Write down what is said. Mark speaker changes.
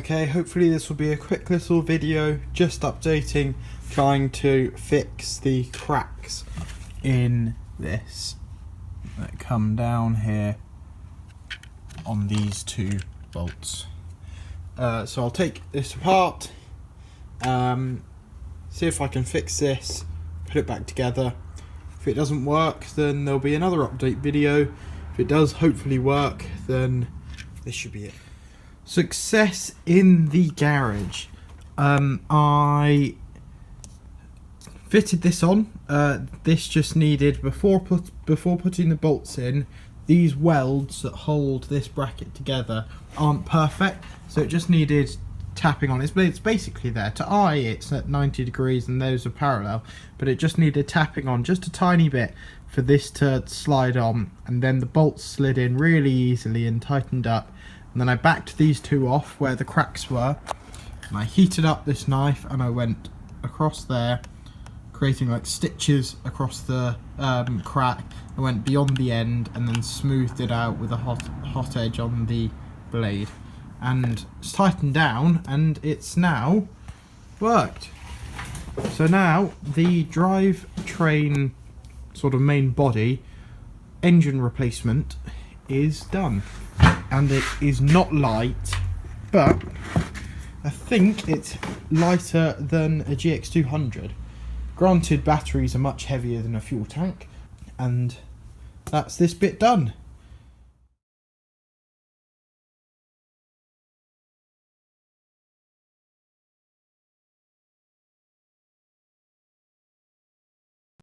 Speaker 1: Okay, hopefully this will be a quick little video just updating, trying to fix the cracks in this that come down here on these two bolts. So I'll take this apart, see if I can fix this, put it back together. If it doesn't work, then there'll be another update video. If it does hopefully work, then this should be it. Success in the garage. I fitted this on. This just needed, before putting the bolts in, these welds that hold this bracket together aren't perfect, so it just needed tapping on. It's basically there. To eye, it's at 90 degrees and those are parallel, but it just needed tapping on just a tiny bit for this to slide on, and then the bolts slid in really easily and tightened up. And then I backed these two off where the cracks were, and I heated up this knife and I went across there, creating like stitches across the crack. I went beyond the end and then smoothed it out with a hot edge on the blade, and it's tightened down and it's now worked. So now the drivetrain sort of main body engine replacement is done, and it is not light, but I think it's lighter than a GX200. Granted, batteries are much heavier than a fuel tank, and that's this bit done.